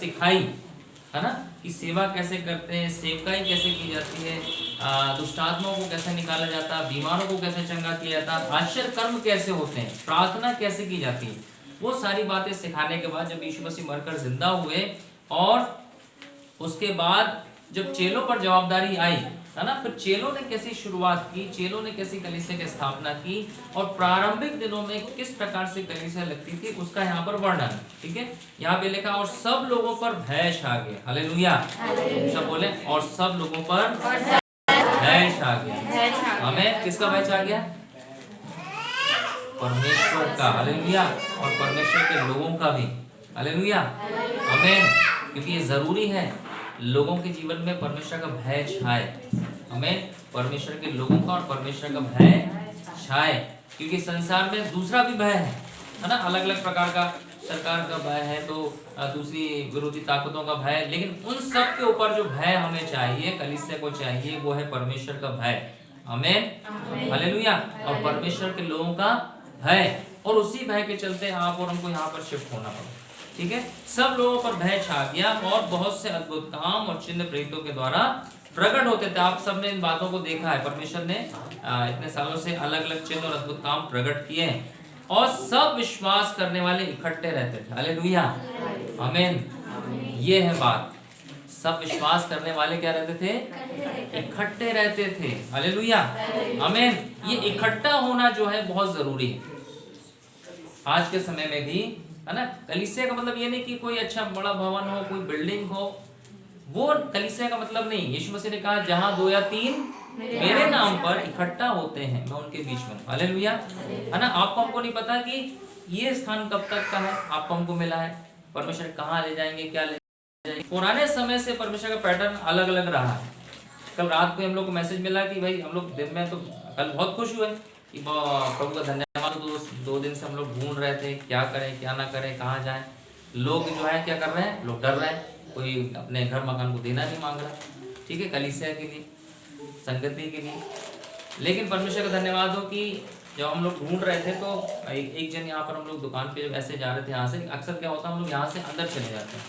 सिखाई, है ना, कि सेवा कैसे करते हैं, सेवकाई कैसे की जाती है, दुष्टात्माओं को कैसे निकाला जाता है, बीमारों को कैसे चंगा किया जाता है, आश्चर्य कर्म कैसे होते हैं, प्रार्थना कैसे की जाती है, वो सारी बातें सिखाने के बाद जब यीशु मसीह मरकर जिंदा हुए और उसके बाद जब चेलों पर जवाबदारी आई, है ना, फिर चेलों ने कैसी शुरुआत की, चेलों ने कैसी कलीसिया की स्थापना की और प्रारंभिक दिनों में किस प्रकार से कलीसिया लगती थी, उसका यहाँ पर वर्णन, ठीक है। यहाँ पे लिखा और सब लोगों पर भय छा गया, हालेलुया, सब बोले, और सब लोगों पर भय छा गया, हमें किसका भय छा गया, परमेश्वर का, हालेलुया, और परमेश्वर के लोगों का भी, हालेलुया, हमें, क्योंकि ये जरूरी है लोगों के जीवन में परमेश्वर का भय छाए, हमें परमेश्वर के लोगों का और परमेश्वर का भय छाए, क्योंकि संसार में दूसरा भी भय है ना, अलग अलग प्रकार का, सरकार का भय है, तो दूसरी विरोधी ताकतों का भय, लेकिन उन सब के ऊपर जो भय हमें चाहिए, कलीसिया को चाहिए, वो है परमेश्वर का भय, आमीन, हालेलुया, और परमेश्वर के लोगों का भय, और उसी भय के चलते आप और हमको यहाँ पर शिफ्ट होना पड़ा, ठीक है। सब लोगों पर भय छा गया और बहुत से अद्भुत काम और चिन्ह प्रेरितों के द्वारा प्रकट होते थे। आप सबने इन बातों को देखा है, परमेश्वर ने इतने सालों से अलग अलग चिन्ह और अद्भुत काम प्रकट किए हैं, और सब विश्वास करने वाले इकट्ठे रहते थे, हालेलुया, आमीन, ये है बात, सब विश्वास करने वाले क्या रहते थे, इकट्ठे रहते थे, हालेलुया, आमीन। ये इकट्ठा होना जो है बहुत जरूरी है आज के समय में भी, है ना। कलीसिया का मतलब ये नहीं कि कोई अच्छा बड़ा भवन हो, कोई बिल्डिंग हो, वो कलीसिया का मतलब नहीं। यीशु मसीह ने कहा जहां 2 या 3 मेरे नाम पर इकट्ठा होते हैं, मैं उनके बीच में, हालेलुया, है ना। आपको हमको नहीं पता कि ये स्थान कब तक का है, आपको हमको मिला है, परमेश्वर कहाँ ले जाएंगे, क्या ले जाएंगे। पुराने समय से परमेश्वर का पैटर्न अलग अलग रहा है। कल रात को हम लोग को मैसेज मिला कि भाई हम लोग दिन में तो कल बहुत खुश हुए कि प्रभु का धन्यवाद, 2 दिन से हम लोग ढूंढ रहे थे क्या करें क्या ना करें, कहाँ जाएं। लोग जो है क्या कर रहे हैं, लोग डर रहे हैं, कोई अपने घर मकान को देना नहीं मांग रहा, ठीक है, कलीसिया के लिए, संगति के लिए। लेकिन परमेश्वर का धन्यवाद हो कि जब हम लोग ढूंढ रहे थे तो एक जन यहाँ पर हम लोग दुकान पे जब ऐसे जा रहे थे, यहाँ से अक्सर क्या होता है हम लोग यहाँ से अंदर चले जाते हैं,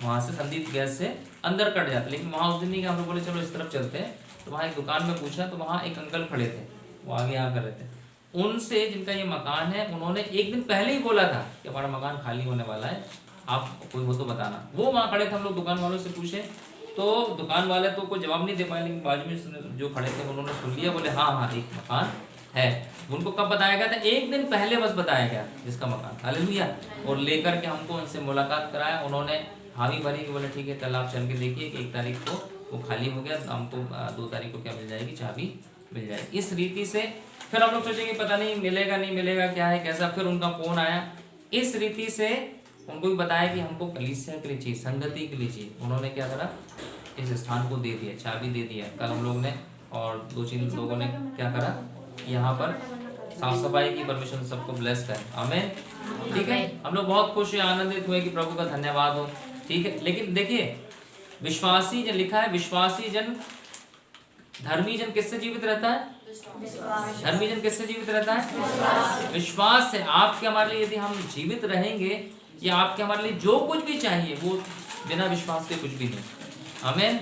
वहाँ से संदीप गैस से अंदर कट जाते, लेकिन वहाँ उस दिन नहीं, हम लोग बोले चलो इस तरफ चलते हैं। तो वहाँ एक दुकान में पूछा तो वहाँ एक अंकल खड़े थे, वो आगे यहाँ कर रहे थे। उनसे जिनका ये मकान है, उन्होंने एक दिन पहले ही बोला था कि हमारा मकान खाली होने वाला है, आप कोई हो तो बताना। वो वहाँ खड़े थे, हम लोग दुकान वालों से पूछे तो दुकान वाले तो कोई जवाब नहीं दे पाए, लेकिन बाजू में जो खड़े थे उन्होंने सुन लिया, बोले हाँ हाँ एक मकान है। उनको कब बताया गया था, एक दिन पहले बस बताया गया जिसका मकान, हालेलुया, और लेकर के हमको उनसे मुलाकात कराया। उन्होंने हामी भरी कि बोले ठीक है कल आप चल के देखिए कि 1 तारीख को वो खाली हो गया, तो हमको 2 तारीख को क्या मिल जाएगी, चाबी मिल जाएगी। इस रीति से फिर हम लोग सोचेंगे पता नहीं मिलेगा नहीं मिलेगा, क्या है कैसा। फिर उनका फोन आया, इस रीति से उनको भी बताया कि हमको कलीसिया के लिए चाहिए, संगति के लिए चाहिए। उन्होंने क्या करा, इस स्थान को दे दिया, चाबी दे दिया। कल हम लोग ने और 2-3 लोगों ने क्या करा, यहाँ पर साफ सफाई की, परमिशन सबको ब्लेस करें, आमीन, ठीक है। हम लोग बहुत खुश हैं, आनंदित हुए कि प्रभु का धन्यवाद हो, ठीक है। लेकिन देखिए विश्वासी जन लिखा है, विश्वासी जन, धर्मी जन किससे जीवित रहता है, धर्मी जन किससे जीवित रहता है, विश्वास से। आपके हमारे लिए यदि हम जीवित रहेंगे, या आपके हमारे लिए जो कुछ भी चाहिए वो बिना विश्वास के कुछ भी नहीं, आमीन।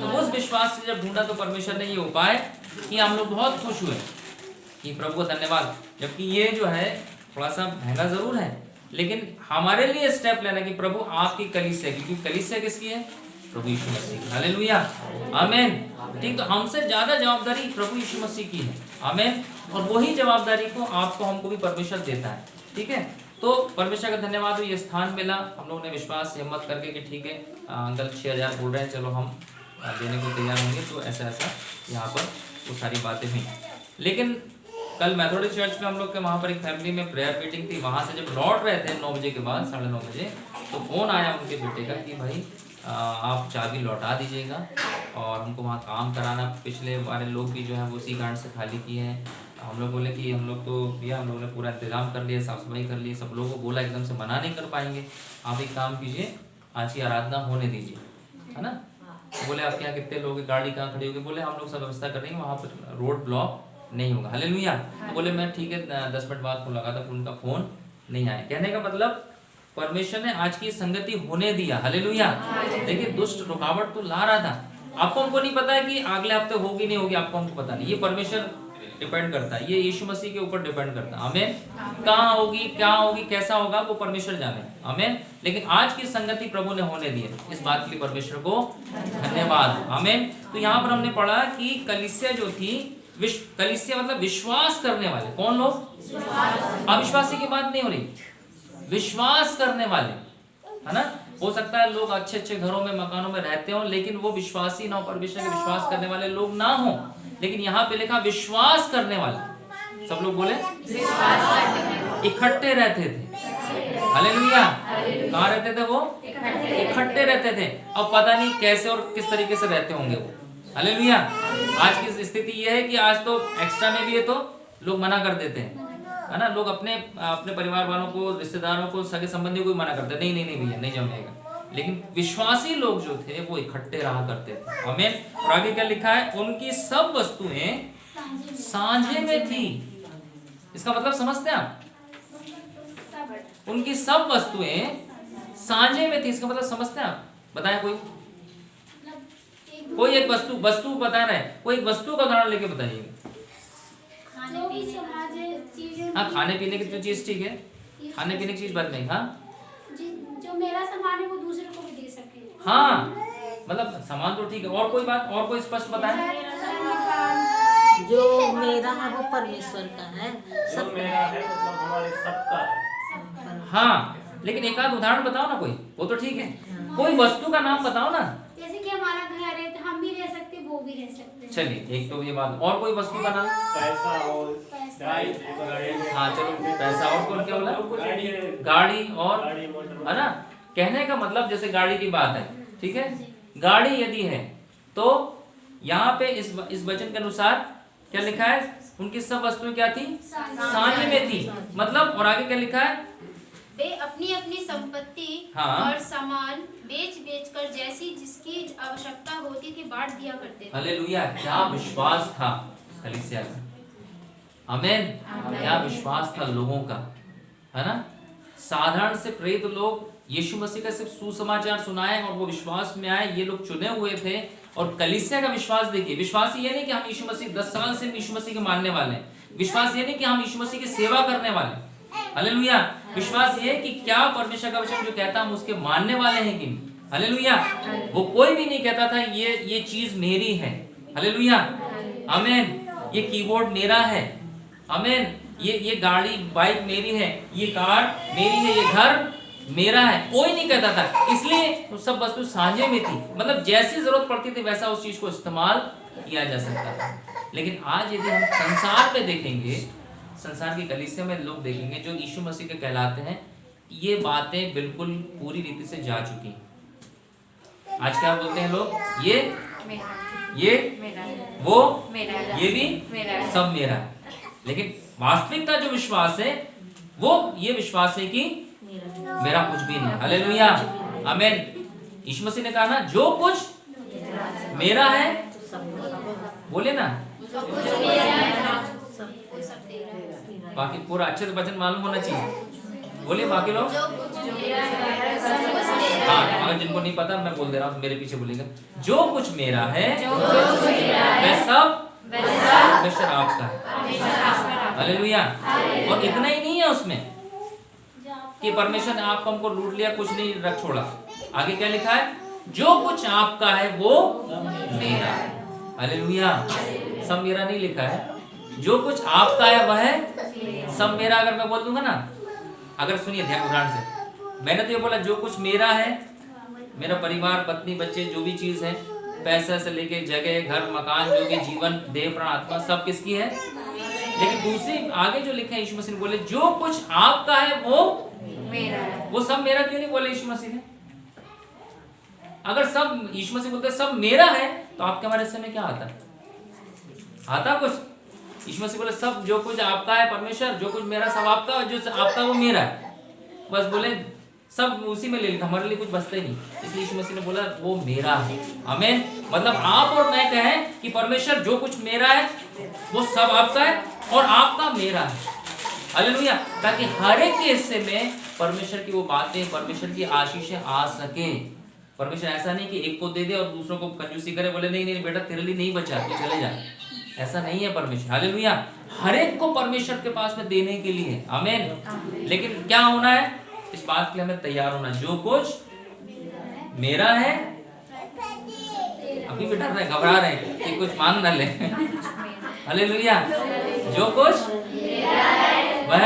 तो उस विश्वास से जब ढूंढा तो परमेश्वर ने ये उपाय कि हम लोग बहुत खुश हुए कि प्रभु का धन्यवाद। जबकि ये जो है थोड़ा सा महंगा जरूर है, लेकिन हमारे लिए स्टेप लेना कि प्रभु आपकी कलीसिया, क्योंकि कलीसिया किसकी है, प्रभु यीशु मसीह, हालेलुया, आमीन, ठीक। तो हमसे ज्यादा जवाबदारी प्रभु यीशु मसीह की है, आमीन, और वही जवाबदारी को आपको हमको भी परमेश्वर देता है, ठीक है। तो परमेश्वर का धन्यवाद हो, ये स्थान मिला। हम लोगों ने विश्वास से हिम्मत करके कि ठीक है अंकल 6000 बोल रहे हैं, चलो हम देने को तैयार होंगे। तो ऐसा ऐसा यहाँ पर वो सारी बातें हुई। लेकिन कल मैथोडिस्ट चर्च में हम लोग के वहाँ पर एक फैमिली में प्रेयर मीटिंग थी। वहाँ से जब लौट रहे थे 9 बजे के बाद, 9:30 बजे, तो फ़ोन आया उनके बेटे का कि भाई आप चाबी लौटा दीजिएगा, और हमको वहाँ काम कराना। पिछले वाले लोग भी जो है वो उसी कारण से खाली किए हैं। हम लोग बोले कि हम लोग तो भैया हम लोगों ने पूरा इंतजाम कर लिया, साफ़ सफाई कर ली, सब लोगों को बोला, एकदम से मना नहीं कर पाएंगे, आप एक काम कीजिए, आज की आराधना होने दीजिए, है ना। तो बोले आपके यहाँ कितने लोग, गाड़ी कहाँ खड़ी होगी, बोले हम लोग सब व्यवस्था कर रहे हैं, वहाँ पर रोड ब्लॉक नहीं होगा, हालेलुया। तो बोले मैं ठीक है 10 मिनट बाद फोन लगा था, उनका फ़ोन नहीं आया। कहने का मतलब परमेश्वर ने आज की संगति होने दिया। हालेलुया। देखिए दुष्ट रुकावट तो ला रहा था। आपको हमको नहीं पता है कि अगले हफ्ते होगी नहीं होगी, आपको हमको पता नहीं, ये परमेश्वर डिपेंड करता है, ये यीशु मसीह के ऊपर डिपेंड करता है। आमीन। कहाँ होगी, क्या होगी, कैसा होगा, वो परमेश्वर जाने। आमीन। लेकिन आज की संगति प्रभु ने होने दी है, इस बात के लिए परमेश्वर को धन्यवाद। आमीन। तो यहाँ पर हमने पढ़ा कि कलीसिया जो थी, कलीसिया मतलब विश्वास करने वाले। कौन लोग? अविश्वासी की बात नहीं हो रही, विश्वास करने वाले, है ना। हो सकता है लोग अच्छे अच्छे घरों में, मकानों में रहते हो, लेकिन वो विश्वासी ना हो, परमेश्वर के विश्वास करने वाले लोग ना हो। लेकिन यहाँ पे लिखा विश्वास करने वाले। सब लोग बोले इकट्ठे रहते थे। हालेलुया। कहाँ रहते थे वो? इकट्ठे रहते थे। अब पता नहीं कैसे और किस तरीके से रहते होंगे वो। हालेलुया। आज की स्थिति ये है कि आज तो एक्स्ट्रा में भी है तो लोग मना कर देते हैं, है ना। लोग अपने परिवार वालों को, रिश्तेदारों को, सगे संबंधियों को मना करते, नहीं भैया नहीं जमेगा। लेकिन विश्वासी लोग जो थे वो इकट्ठे रहा करते थे। आमीन। और आगे क्या लिखा है? उनकी सब वस्तुएं साझे में थी। इसका मतलब समझते हैं आप? उनकी सब वस्तुएं साझे में थी, इसका मतलब समझते हैं आप? बताएं कोई एक वस्तु बता रहे हैं, कोई एक वस्तु का उदाहरण लेके बताइए। हाँ, खाने पीने की तो चीज ठीक है, खाने पीने की चीज बात नहीं। हाँ, जो मेरा सामान है वो दूसरे को भी दे सके। हाँ, मतलब सामान तो ठीक है। और कोई बात, और कोई स्पष्ट बताएं। जो मेरा है वो परमेश्वर का है, सब मेरा है, मतलब हमारे सबका है। हाँ, लेकिन एक आध उदाहरण बताओ ना कोई, वो तो ठीक है। कोई वस्तु का नाम बताओ ना। जैसे कि हमारा घर है तो हम भी रह सकते, वो भी रह सकते। चलिए, एक तो ये बात। और कोई वस्तु का नाम? पैसा और गाड़ी। हाँ चलो, पैसा और कौन, क्या बोला? गाड़ी और, है ना। कहने का मतलब जैसे गाड़ी की बात है, ठीक है। गाड़ी यदि है तो यहाँ पे इस वचन के अनुसार क्या लिखा है? उनकी सब वस्तुएं क्या थी? साझे में थी। मतलब, और आगे क्या लिखा है? वे अपनी अपनी संपत्ति और सामान बेच कर जैसी जिसकी आवश्यकता होती थी बांट दिया करते थे। हालेलुया। क्या विश्वास था कलीसिया का। आमीन। क्या विश्वास था लोगों का, है ना। साधारण से प्रेरित लोग यीशु मसीह का सिर्फ सुसमाचार सुनाए और वो विश्वास में आए, ये लोग चुने हुए थे। और कलीसिया का विश्वास देखिए, विश्वास ये नहीं कि हम यीशु मसीह 10 साल से यीशु मसीह के मानने वाले हैं। विश्वास ये नहीं कि हम यीशु मसीह की सेवा करने वाले हैं। हालेलुया। विश्वास ये कि क्या परमेश्वर का वचन जो कहता है हम उसके मानने वाले हैं कि नहीं। हालेलुया। वो कोई भी नहीं कहता था ये चीज मेरी है। हालेलुया। आमीन। ये कीबोर्ड मेरा है। आमीन। ये गाड़ी बाइक मेरी है, ये कार मेरी है, ये घर मेरा है, कोई नहीं कहता था। इसलिए वो सब वस्तु साझे में थी। मतलब जैसी जरूरत पड़ती थी वैसा उस चीज को इस्तेमाल किया जा सकता था। लेकिन आज यदि हम संसार में देखेंगे, संसार की कलीसिया में लोग देखेंगे जो यीशु मसीह के कहलाते हैं, ये बातें बिल्कुल पूरी रीति से जा चुकी हैं। आज क्या बोलते हैं लोग? ये वो ये भी सब मेरा है। लेकिन वास्तविकता जो विश्वास है वो ये विश्वास है कि मेरा कुछ भी नहीं। हालेलुया। आमीन। यीशु मसीह ने कहा ना, जो कुछ मेरा है, बोले ना, बाकी पूरा अच्छे से वचन मालूम होना चाहिए। बोलिए बाकी लोग। हाँ, अगर जिनको नहीं पता मैं बोल दे रहा हूँ, मेरे पीछे बोलेगा। जो कुछ मेरा है वह सब परमेश्वर आपका है। हालेलुया। और इतना ही नहीं है उसमें कि परमेश्वर ने आपको हमको लूट लिया, कुछ नहीं रख छोड़ा। आगे क्या लिखा है? जो कुछ आपका है वो मेरा है। हालेलुया। सब मेरा नहीं लिखा है, जो कुछ आपका है वह सब मेरा। अगर मैं बोल दूंगा ना, अगर सुनिए ध्यान उदाहरण से, मैंने तो ये बोला जो कुछ मेरा है, मेरा परिवार, पत्नी, बच्चे, जो भी चीज है, पैसा से लेके जगह, घर, मकान, जो भी जीवन, देह, प्राण, आत्मा, सब किसकी है? लेकिन दूसरी आगे जो लिखा है, यीशु मसीह ने बोले जो कुछ आपका है वो मेरा है। वो सब मेरा क्यों नहीं बोले यीशु मसीह ने? अगर सब यीशु मसीह बोलते सब मेरा है तो आपके हमारे हिस्से में क्या आता? आता कुछ? यीशु मसीह बोले सब जो कुछ आपका है परमेश्वर, जो कुछ मेरा सब आपका, और जो आपका वो मेरा है। बस बोले सब उसी में ले लिया, हमारे लिए कुछ बचता ही नहीं। इसलिए यीशु मसीह ने बोला वो मेरा है। आमीन। मतलब आप और मैं कहें कि परमेश्वर जो कुछ मेरा है वो सब आपका है और आपका मेरा है। हालेलुया। ताकि हर एक के हिस्से में परमेश्वर की वो बातें, परमेश्वर की आशीषें आ सके। परमेश्वर ऐसा नहीं कि एक को दे दे और दूसरों को कंजूसी करे, बोले नहीं नहीं बेटा तेरे लिए नहीं बचा, तू चले जा। ऐसा नहीं है परमेश्वर। हालेलुया। हर एक को परमेश्वर के पास में देने के लिए, आमीन। लेकिन क्या होना है, इस बात के लिए हमें तैयार होना, जो कुछ मेरा है, अभी भी डर रहे, घबरा रहे कि कुछ मांग न ले। हालेलुया। जो कुछ वह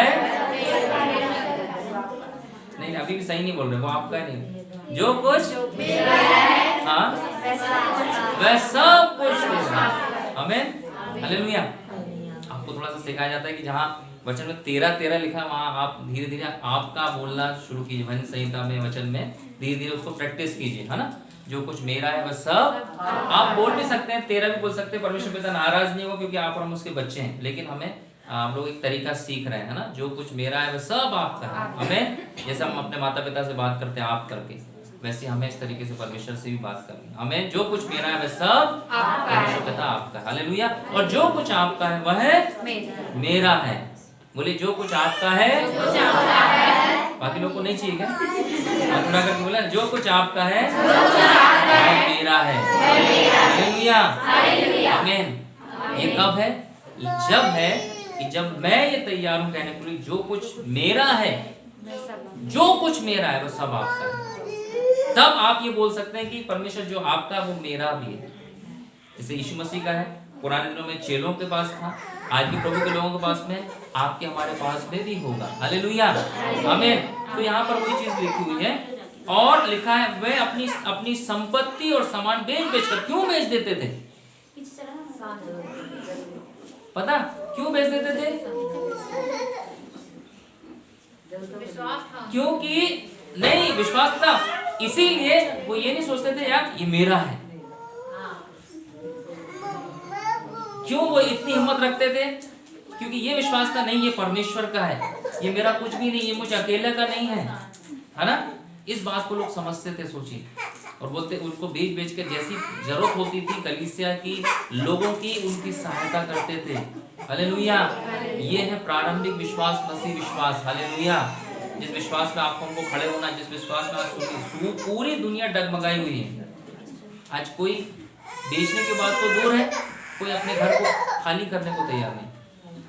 नहीं, अभी भी सही नहीं बोल रहे, वो आपका नहीं। जो कुछ हाँ वह सब कुछ मेरा। आमीन। हालेलुया। आपको थोड़ा सा सिखाया जाता है कि जहाँ वचन में 13 लिखा है वहाँ आप धीरे धीरे आपका बोलना शुरू कीजिए। वचन संहिता में, वचन में धीरे धीरे उसको प्रैक्टिस कीजिए, है ना। जो कुछ मेरा है वह सब, आप बोल भी सकते हैं, 13 भी बोल सकते हैं। परमेश्वर पिता नाराज नहीं होगा क्योंकि आप और हम उसके बच्चे हैं। लेकिन हमें हम लोग एक तरीका सीख रहे हैं, है ना। जो कुछ मेरा है वह सब आपका है। हमें जैसे हम अपने माता पिता से बात करते हैं आप करके, वैसे हमें इस तरीके से परमेश्वर से भी बात करनी है। हमें जो कुछ मेरा है वह सब परमेश्वर पिता आपका। हालेलुया। और जो कुछ आपका है वह मेरा है। बोले जो कुछ आपका है, बाकी लोग को नहीं चाहिए क्या? थोड़ा करके बोला, जो कुछ आपका है वह मेरा है। हालेलुया। आमीन। ये कब है? जब है कि जब मैं ये तैयार हूं कहने के लिए, जो कुछ मेरा है, जो कुछ मेरा है वो सब आपका है। तब आप ये बोल सकते हैं कि परमेश्वर जो आपका वो मेरा भी है। जैसे यीशु मसीह का है, पुराने दिनों में चेलों के पास था, आज भी प्रभु के लोगों के पास में, आपके हमारे पास में भी होगा। हालेलुया। आमीन। तो यहाँ पर वही चीज लिखी हुई है और लिखा है वे अपनी संपत्ति और सामान बेच कर, क्यों बेच देते थे? पता क्यों बेच देते थे? विश्वास था। क्योंकि नहीं विश्वास था, इसीलिए वो ये नहीं सोचते थे यार ये मेरा है। क्यों वो इतनी हिम्मत रखते थे? क्योंकि ये विश्वास था नहीं ये परमेश्वर का है, ये मेरा कुछ भी नहीं, ये मुझ अकेले का नहीं है ना। इस बात को लोग समझते थे, सोचिए, और बोलते उनको बेच के जैसी जरूरत होती थी कलीसिया की, लोगों की, उनकी सहायता करते थे। हालेलुया। ये है प्रारंभिक विश्वास, मसीह विश्वास। हालेलुया। जिस विश्वास में आपको हमको खड़े होना, जिस विश्वास में आज पूरी दुनिया डगमगाई हुई है। आज कोई बेचने के बाद तो दूर है, कोई अपने घर को खाली करने को तैयार नहीं,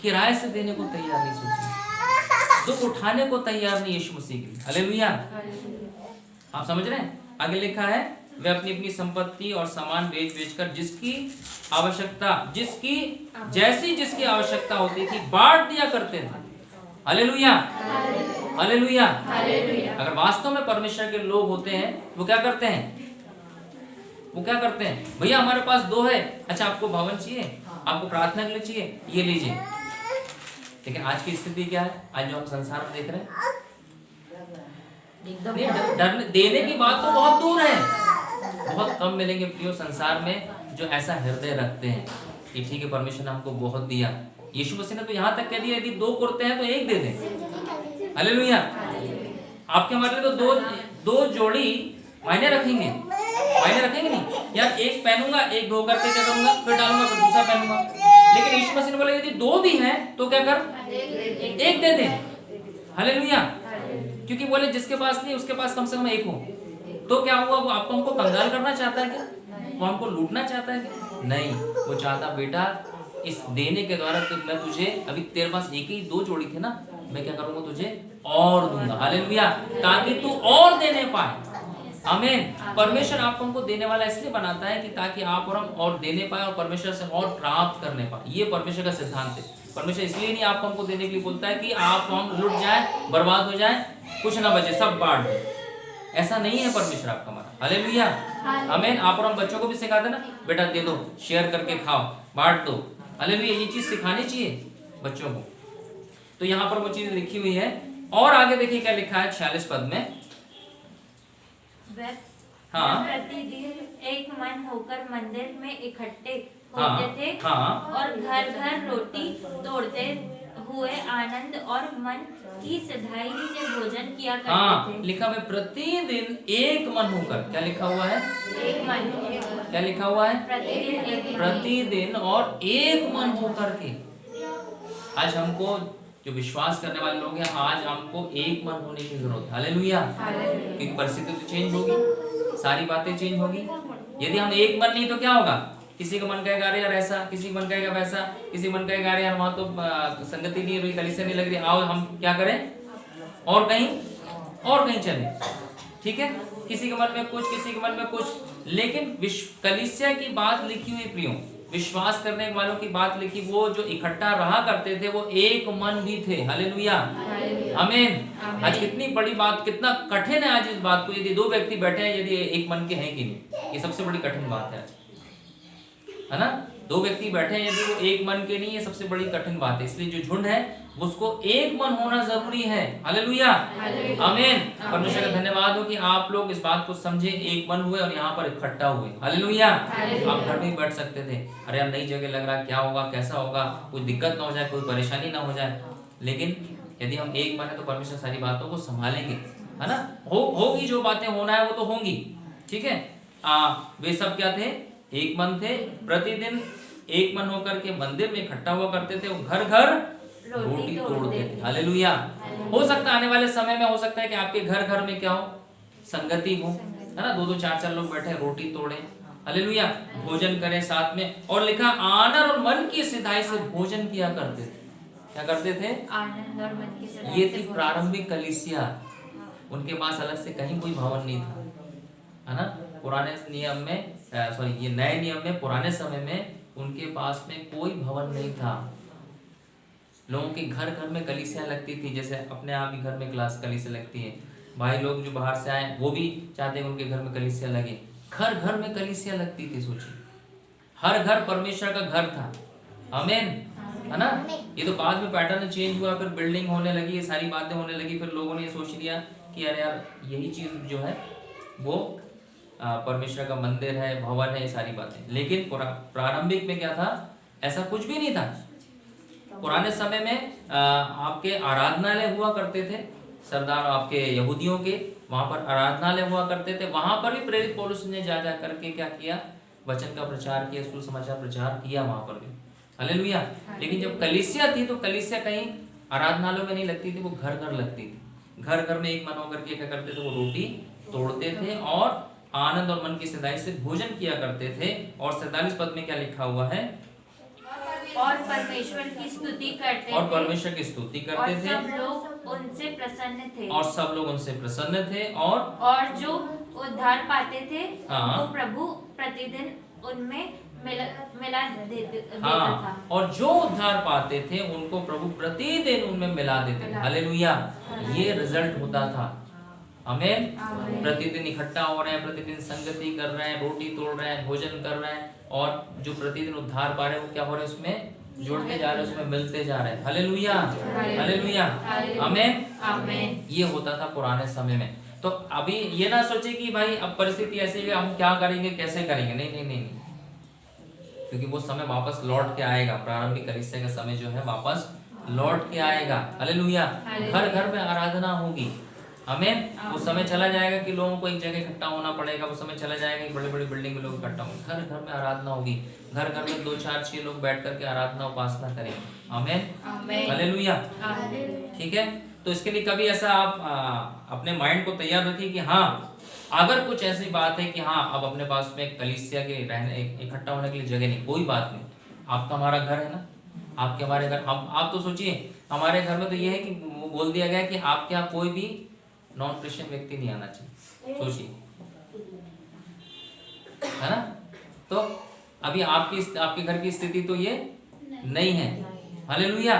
किराए से देने को तैयार नहीं, सोचिए, दुख उठाने को तैयार नहीं यीशु मसीह के लिए। हालेलुया। आप समझ रहे हैं? आगे लिखा है वे अपनी अपनी संपत्ति और सामान बेच कर जिसकी आवश्यकता, जिसकी आवश्यकता होती थी बांट दिया करते थे। हालेलुया। हालेलुया। अगर वास्तव में परमेश्वर के लोग होते हैं, वो क्या करते हैं? वो क्या करते हैं? भैया हमारे पास 2 है, अच्छा आपको भवन चाहिए, आपको प्रार्थना के लिए चाहिए, ये लीजिए। लेकिन आज की स्थिति क्या है? आज जो हम संसार में देख रहे हैं, डरने देने की बात तो बहुत दूर है। बहुत कम मिलेंगे प्रियो संसार में जो ऐसा हृदय रखते हैं कि ठीक है परमेश्वर ने हमको बहुत दिया। यीशु मसीह ने तो यहाँ तक कह दिया यदि 2 कुर्ते हैं तो 1 दे दें। हालेलुया। आपके हमारे लिए तो दो जोड़ी मायने रखेंगे नहीं यार, एक पहनूंगा, एक धो करके क्या करूंगा, फिर डालूंगा, फिर दूसरा पहनूंगा। लेकिन यीशु मसीह ने बोला यदि 2 भी हैं तो क्या कर, 1 दे दे। हालेलुया। क्योंकि बोले जिसके पास नहीं उसके पास कम से कम 1 हो। तो क्या हुआ? वो आपको हमको कंगाल करना चाहता है क्या? वो हमको लूटना चाहता है क्या? नहीं, वो चाहता बेटा इस देने के द्वारा तो मैं तुझे, अभी तेरे पास 1 ही 2 जोड़ी थे ना, मैं क्या करूंगा तुझे और दूंगा। हालेलुया। ताकि तू और देने पाए। आमीन। परमेश्वर आपको हमको देने वाला इसलिए बनाता है कि ताकि आप और हम और देने पाए और परमेश्वर से और प्राप्त करने पाए। ये परमेश्वर का सिद्धांत है। परमेश्वर इसलिए नहीं आपको हमको देने के लिए बोलता है कि आप हम लुट जाए, बर्बाद हो जाए, कुछ ना बचे, सब बांट दो। ऐसा नहीं है परमेश्वर आपका हमारा। हालेलुया। आमीन। आप और हम बच्चों को भी सिखाते ना, बेटा दे दो, शेयर करके खाओ, बांट दो। हालेलुया। ये चीज सिखानी चाहिए बच्चों को। तो यहाँ पर वो चीज लिखी हुई है। और आगे देखिए क्या लिखा है 46 पद में। हाँ। प्रतिदिन एक मन होकर मंदिर में इकट्ठे होते थे और घर घर रोटी तोड़ते हुए आनंद और मन की सिधाई से भोजन किया करते थे। लिखा है प्रतिदिन एक मन होकर। क्या लिखा हुआ है? एक मन। क्या लिखा हुआ है? प्रतिदिन प्रतिदिन और एक मन होकर के। आज हमको जो विश्वास करने वाले लोग हैं, आज हमको एक मन होने की जरूरत है। हालेलुया। क्योंकि परिस्थिति तो चेंज होगी, सारी बातें चेंज होगी। यदि हम एक मन नहीं तो क्या होगा? किसी का मन कहेगा अरे यार ऐसा, किसी का मन कहेगा वैसा, किसी का मन कहेगा अरे यार वहां तो संगति नहीं रही, कलीसिया नहीं लग रही, आओ हम क्या करें और कहीं चले। ठीक है, किसी के मन में कुछ, किसी के मन में कुछ, लेकिन कलीसिया की बात लिखी हुई प्रियो, विश्वास करने वालों की बात लिखी, वो जो इकट्ठा रहा करते थे वो एक मन भी थे। हालेलुया, आमीन। आज कितनी बड़ी बात, कितना कठिन है आज इस बात को, यदि दो व्यक्ति बैठे हैं यदि एक मन के हैं कि नहीं, ये सबसे बड़ी कठिन बात है, है ना। दो व्यक्ति बैठे हैं यदि वो एक मन के नहीं, ये सबसे बड़ी कठिन बात है। इसलिए जो झुंड है उसको एक मन होना जरूरी है। हालेलुया, आमीन। परमेश्वर का धन्यवाद हो कि आप लोग इस बात को समझे, एक मन हुए और यहाँ पर इकट्ठा हुए। हालेलुया। आप घर में बैठ सकते थे, अरे यार नई जगह लग रहा है, क्या होगा, कैसा होगा, कोई दिक्कत ना हो जाए, कोई परेशानी ना हो जाए, लेकिन यदि हम एक मन है तो परमेश्वर सारी बातों को संभालेंगे, है ना। होगी जो बातें होना है वो तो होंगी। ठीक है, वे सब क्या थे? एक मन थे, प्रतिदिन एक मन होकर के मंदिर में इकट्ठा हुआ करते थे, वो घर घर रोटी तोड़ते थे। हालेलुया। हो सकता है आने वाले समय में हो सकता है कि आपके घर घर में क्या हो? संगति हो, है ना, 2-2 4-4 लोग बैठे रोटी तोड़े, हालेलुया, भोजन करें साथ में। और लिखा आनंद और मन की सिधाई से भोजन किया करते थे। क्या करते थे? आनंद और मन की सिधाई। ये थी प्रारंभिक कलीसिया, उनके पास अलग से कहीं कोई भवन नहीं था, है ना। पुराने नियम में ये नए नियम में, पुराने समय में उनके पास में कोई भवन नहीं था। लोगों के घर घर में कलीसिया लगती थी, जैसे अपने आप ही घर में क्लास कलीसिया लगती है। भाई लोग जो बाहर से आए वो भी चाहते हैं उनके घर में कलीसिया लगे। घर घर में कलीसिया लगती थी। सोचिए, हर घर परमेश्वर का घर था। आमीन, है ना। ये तो बाद में पैटर्न चेंज हुआ, फिर बिल्डिंग होने लगी, ये सारी बातें होने लगी, फिर लोगों ने ये सोच लिया कि अरे यार यही चीज जो है वो परमेश्वर का मंदिर है, भवन है, ये सारी बातें। लेकिन प्रारंभिक में क्या था? ऐसा कुछ भी नहीं था। पुराने समय में आपके आराधनालय हुआ करते थे, सरदार आपके यहूदियों के वहां पर आराधनालय हुआ करते थे। वहां पर भी प्रेरित पौलुस ने जा करके क्या किया? वचन का प्रचार किया, सुसमाचार प्रचार किया वहां पर भी। हालेलुया। लेकिन जब कलीसिया थी तो कलीसिया कहीं आराधनालयों में नहीं लगती थी, वो घर घर लगती थी। घर घर में एक मन होकर के क्या करते थे? वो रोटी तोड़ते थे और आनंद और मन की सिधाई से भोजन किया करते थे। और 47 पद में क्या लिखा हुआ है? और परमेश्वर की स्तुति करते और थे, परमेश्वर की स्तुति करते थे, सब लोग उनसे प्रसन्न थे, और सब लोग उनसे प्रसन्न थे। और जो उद्धार पाते थे हाँ। वो प्रभु प्रतिदिन उनमें मिला देता हाँ, था। और जो उद्धार पाते थे उनको प्रभु प्रतिदिन उनमें मिला देते थे। हालेलुया। ये रिजल्ट होता था। आमीन। प्रतिदिन इकट्ठा हो रहे हैं, प्रतिदिन संगति कर रहे हैं, रोटी तोड़ रहे हैं, भोजन कर रहे हैं, और जो प्रतिदिन उद्धार पा रहे हैं वो क्या हो रहे हैं? उसमें जुड़ते जा रहे हैं, उसमें मिलते जा रहे हैं। हालेलुया, हालेलुया, आमीन, आमीन। ये होता था पुराने समय में। तो अभी ये ना सोचे कि भाई अब परिस्थिति ऐसी है, हम क्या करेंगे, कैसे करेंगे। नहीं नहीं नहीं, क्योंकि वो समय वापस लौट के आएगा। प्रारंभिक कलीसिया का समय जो है वापस लौट के आएगा। हालेलुया। घर घर में आराधना होगी। आमीन। वो समय चला जाएगा कि लोगों को एक जगह इकट्ठा होना पड़ेगा। वो समय चला जाएगा कि बड़ी बड़ी बिल्डिंग में लोग इकट्ठा होंगे। घर घर में आराधना होगी। घर घर में 2 4 6 लोग बैठ करके आराधना उपासना करेंगे। आमीन, हालेलुया। ठीक है, तो इसके लिए कभी ऐसा आप अपने माइंड को तैयार रखिए कि हाँ, अगर कुछ ऐसी बात है कि हाँ अब अपने पास में कलीसिया के रहने इकट्ठा होने के लिए जगह नहीं, कोई बात नहीं। आपका हमारा घर है ना, आपके हमारे घर। आप तो सोचिए, हमारे घर में तो ये है कि वो बोल दिया गया कि आपके यहाँ कोई भी नॉन क्रिश्चियन व्यक्ति नहीं आना चाहिए। सोचिए, है ना। तो अभी आपके घर की स्थिति तो ये नहीं है। हालेलुया।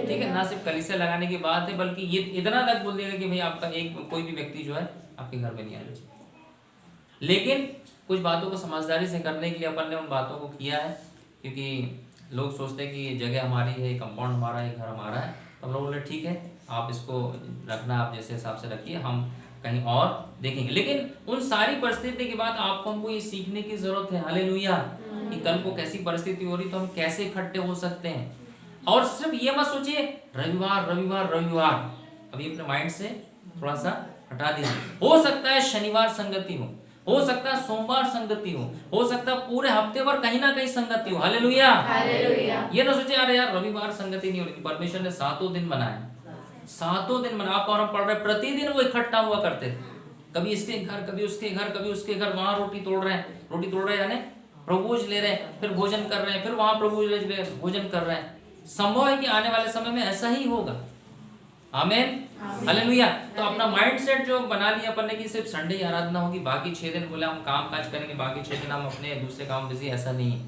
ठीक है, ना सिर्फ कलीसिया लगाने की बात है, बल्कि ये इतना तक बोल देगा कि भाई आपका कोई भी व्यक्ति जो है आपके घर में नहीं आना चाहिए। लेकिन कुछ बातों को समझदारी से करने के लिए अपन ने उन बातों को किया है, क्योंकि लोग सोचते हैं कि ये जगह हमारी है, कंपाउंड हमारा है, घर हमारा है। तो हम लोग बोले ठीक है, आप इसको रखना आप जैसे हिसाब से रखिए, हम कहीं और देखेंगे। लेकिन उन सारी परिस्थिति के बाद आपको हमको ये सीखने की जरूरत है। हालेलुया। कि कल को कैसी परिस्थिति हो रही तो हम कैसे इकट्ठे हो सकते हैं। और सिर्फ ये मत सोचिए रविवार रविवार रविवार, अभी अपने माइंड से थोड़ा सा हटा दीजिए। हो सकता है शनिवार संगति हो सकता है सोमवार संगति हो सकता है पूरे हफ्ते भर कहीं ना कहीं संगति हो। हालेलुया। ये ना सोचे अरे यार रविवार संगति नहीं हो रही। परमेश्वर ने 7 दिन बनाए, 7 दिन बना। आप और हम पढ़ रहे, प्रतिदिन वो इकट्ठा हुआ करते थे, कभी इसके घर कभी उसके घर कभी उसके घर, वहां रोटी तोड़ रहे हैं यानी प्रभुज ले रहे हैं, फिर भोजन कर रहे हैं, फिर वहां प्रभुज ले रहे हैं, भोजन कर रहे हैं। संभव है कि आने वाले समय में ऐसा ही होगा। आमीन, हालेलुया। तो अपना माइंडसेट जो बना लिया अपन ने कि सिर्फ संडे आराधना होगी, बाकी 6 दिन बोले हम काम काज करेंगे, बाकी 6 दिन हम अपने दूसरे काम बिजी, ऐसा नहीं है।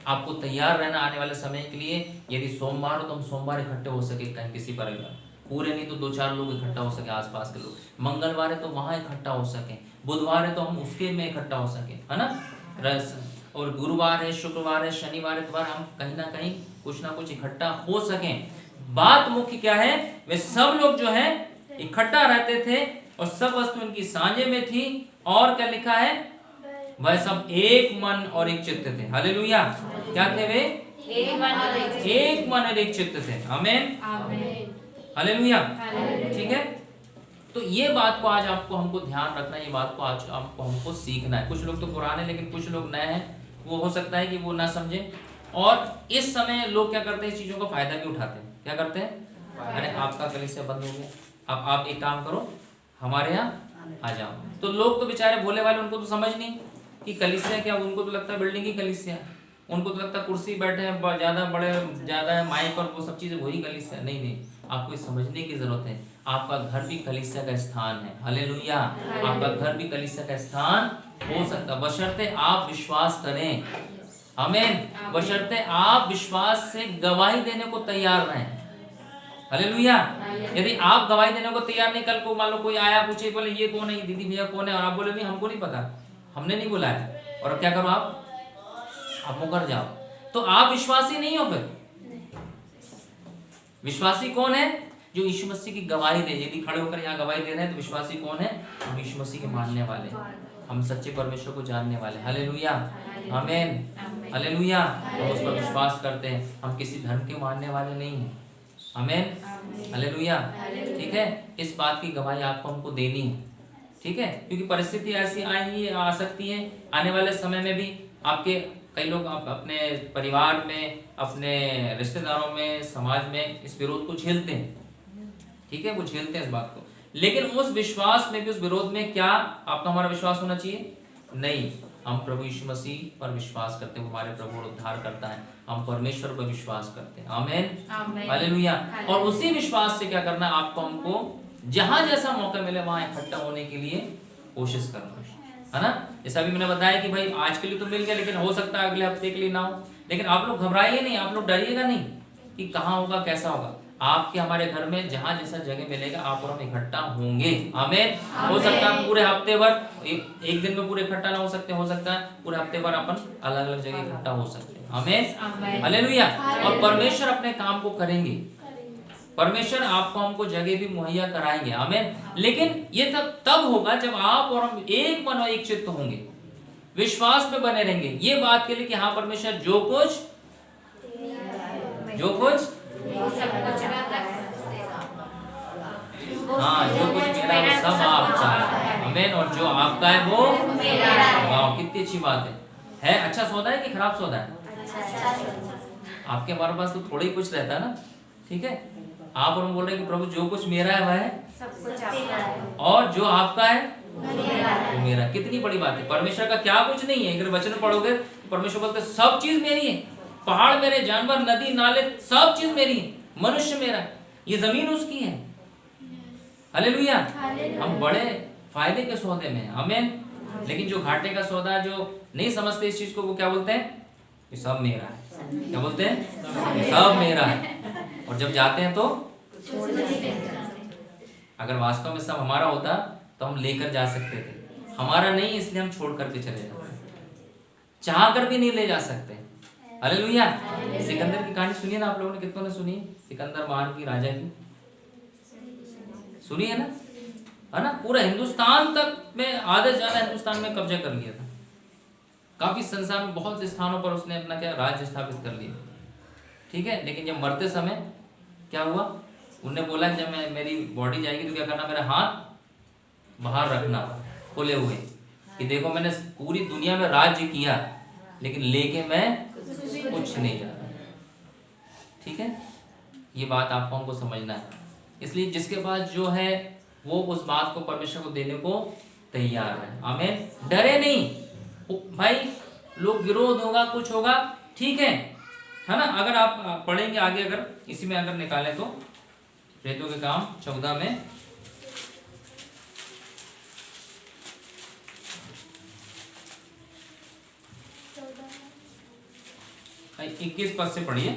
आपको तैयार रहना आने वाले समय के लिए। यदि सोमवार हो तो हम सोमवार इकट्ठे हो सके कहीं किसी परिवार, पूरे नहीं तो 2-4 लोग इकट्ठा हो सके, आसपास के लोग। मंगलवार है तो वहां इकट्ठा हो सके, बुधवार है तो हम उसके में इकट्ठा हो सके, है ना। और गुरुवार है, शुक्रवार है, शनिवार इतवार हम कहीं ना कहीं कुछ ना कुछ इकट्ठा हो सके। बात मुख्य क्या है, वे सब लोग जो है इकट्ठा रहते थे और सब वस्तु इनकी सांझे में थी। और क्या लिखा है, वह सब एक मन और एक चित्त थे। हालेलुया। क्या थे वे? एक मन और एक चित्त थे। आमीन, हालेलुया। ठीक है, तो ये बात को आज आपको हमको ध्यान रखना है, ये बात को आज आपको हमको सीखना है। कुछ लोग तो पुराने लेकिन कुछ लोग नए हैं, वो हो सकता है कि वो ना समझे। और इस समय लोग क्या करते हैं, इस चीजों का फायदा भी उठाते हैं। क्या करते हैं, अरे आपका कलीसिया बंद हो गया, अब आप एक काम करो हमारे यहाँ आ जाओ। तो लोग तो बेचारे भोले वाले, उनको तो समझ नहीं कि कलीसिया क्या, उनको तो लगता है बिल्डिंग ही कलीसिया, उनको तो लगता है कुर्सी बैठे हैं ज्यादा है माइक और वो सब चीजें, वही कलीसिया। नहीं, आपको समझने की जरूरत है, आपका घर भी कलीसिया का स्थान है। हालेलुया। आपका घर भी कलीसिया का स्थान हो सकता है, बशर्ते आप विश्वास करें। आमीन, बशर्ते आप विश्वास से गवाही देने को तैयार रहें। हालेलुया। यदि आप गवाही देने को तैयार नहीं, कल को मान लो कोई आया पूछे, बोले ये कौन है, ये दीदी भैया कौन है, और आप बोले नहीं हमको नहीं पता, हमने नहीं बुलाया, और क्या करो आप मुकर जाओ, तो आप विश्वासी नहीं हो। फिर विश्वासी कौन है, जो यीशु मसीह की गवाही दे। यदि खड़े होकर यहाँ गवाही दे रहे हैं तो विश्वासी कौन है, हम यीशु मसीह के मानने वाले, हम सच्चे परमेश्वर को जानने वाले। हालेलुया, आमीन, हालेलुया। हम उस पर विश्वास करते हैं, हम किसी धर्म के मानने वाले नहीं हैं। आमीन, हालेलुया। ठीक है, इस बात की गवाही आपको हमको देनी है। ठीक है, क्योंकि परिस्थिति ऐसी आ सकती है आने वाले समय में भी। आपके कई लोग आप अपने परिवार में, अपने रिश्तेदारों में, समाज में इस विरोध को झेलते हैं। ठीक है, वो झेलते हैं इस बात को, लेकिन उस विश्वास में भी, उस विरोध में क्या आपका हमारा विश्वास होना चाहिए? नहीं, हम प्रभु यीशु मसीह पर विश्वास करते हैं, हमारे प्रभु और उद्धार करता है, हम परमेश्वर पर विश्वास करते हैं। आमीन, हालेलुया। और उसी विश्वास से क्या करना है, आपको हमको जहां जैसा मौका मिले वहां इकट्ठा होने के लिए कोशिश करना है ना। जैसा अभी मैंने बताया कि भाई आज के लिए तो मिल गया, लेकिन हो सकता है अगले हफ्ते के लिए ना हो। लेकिन आप लोग घबराइए नहीं, आप लोग डरिएगा नहीं कि कहाँ होगा कैसा होगा। आपके हमारे घर में जहां जैसा जगह मिलेगा आप और हम इकट्ठा होंगे। आमीन। हो सकता है पूरे हफ्ते भर, एक दिन में पूरे इकट्ठा ना हो सकता है पूरे हफ्ते भर अपन अलग अलग जगह इकट्ठा हो सकते हैं। आमीन, हालेलुया। और परमेश्वर अपने काम को करेंगे, परमेश्वर आपको हमको जगह भी मुहैया कराएंगे। आमीन। लेकिन ये तब होगा जब आप और हम एक मन और एक चित्त होंगे, विश्वास में बने रहेंगे ये बात के लिए कि हाँ परमेश्वर जो कुछ हाँ जो कुछ मेरा है सब आपका है। आमीन। और जो आपका है वो मेरा है। वाह, कितनी अच्छी बात है। अच्छा सौदा है कि खराब सौदा है? आपके हमारे पास तो थोड़ा ही कुछ रहता है ना। ठीक है, आप और हम बोल रहे हैं कि प्रभु जो कुछ मेरा है वह है सब कुछ आपका है, और जो आपका है वो मेरा। कितनी बड़ी बात है। परमेश्वर का क्या कुछ नहीं है। अगर वचन पढ़ोगे परमेश्वर बोलते सब चीज मेरी है, पहाड़ मेरे, जानवर, नदी, नाले, सब चीज मेरी है, मनुष्य मेरा, ये जमीन उसकी है। हालेलुया। हम बड़े फायदे के सौदे में। आमीन। लेकिन जो घाटे का सौदा, जो नहीं समझते इस चीज को, वो क्या बोलते हैं कि सब मेरा है। क्या बोलते हैं? सब मेरा है। और जब जाते हैं तो अगर वास्तव में सब हमारा होता तो हम लेकर जा सकते थे। हमारा नहीं इसलिए हम छोड़ करके चले जाते, चाह कर भी नहीं ले जा सकते। हालेलुया। सिकंदर की कहानी सुनिए ना आप लोगों ने, कितनों ने सुनी? सिकंदर महान की, राजा की सुनी है ना, है ना। पूरा हिंदुस्तान तक में, आधे ज्यादा हिंदुस्तान में कब्जा कर लिया था। काफी संसार में बहुत स्थानों पर उसने अपना क्या राज्य स्थापित कर लिया। ठीक है, लेकिन जब मरते समय क्या हुआ, उन्होंने बोला जब मेरी बॉडी जाएगी तो क्या करना, मेरा हाथ बाहर रखना खोले हुए, कि देखो मैंने पूरी दुनिया में राज्य किया, लेकिन लेके मैं कुछ नहीं जा रहा। ठीक है, ये बात आप हमको समझना है। इसलिए जिसके पास जो है वो उस बात को परमेश्वर को देने को तैयार है। आमीन। डरे नहीं भाई, लोग विरोध होगा, कुछ होगा, ठीक है ना। अगर आप पढ़ेंगे आगे, अगर इसी में अगर निकालें तो प्रेरितों के काम 14 में 21 पद से पढ़िए।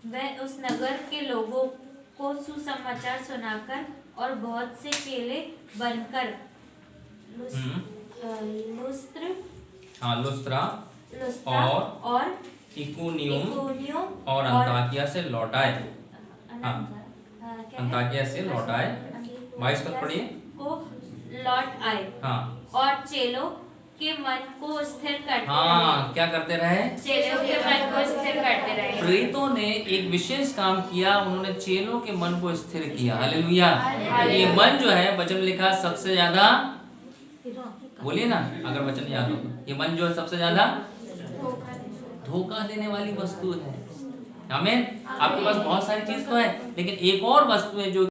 वह उस नगर के लोगों को सुसमाचार सुनाकर और बहुत से चेले बनकर लुस्त्रा और इकुनियुम और अंताकिया से लौटाए। अंताकिया से लौटाए। 22 पद पढ़िए। को लौट आए। हाँ, और चेलों के मन को स्थिर करते हाँ, क्या करते रहे? चेलों के मन को स्थिर करते रहे। प्रेरितों ने एक विशेष काम किया, उन्होंने चेलों के मन को स्थिर किया। हालेलुया। ये मन जो है, वचन लिखा सबसे ज्यादा, बोलिए ना अगर वचन याद हो, ये मन जो है सबसे ज्यादा धोखा देने वाली वस्तु है। आमीन। आपके पास बहुत सारी चीज तो है, लेकिन एक और वस्तु है जो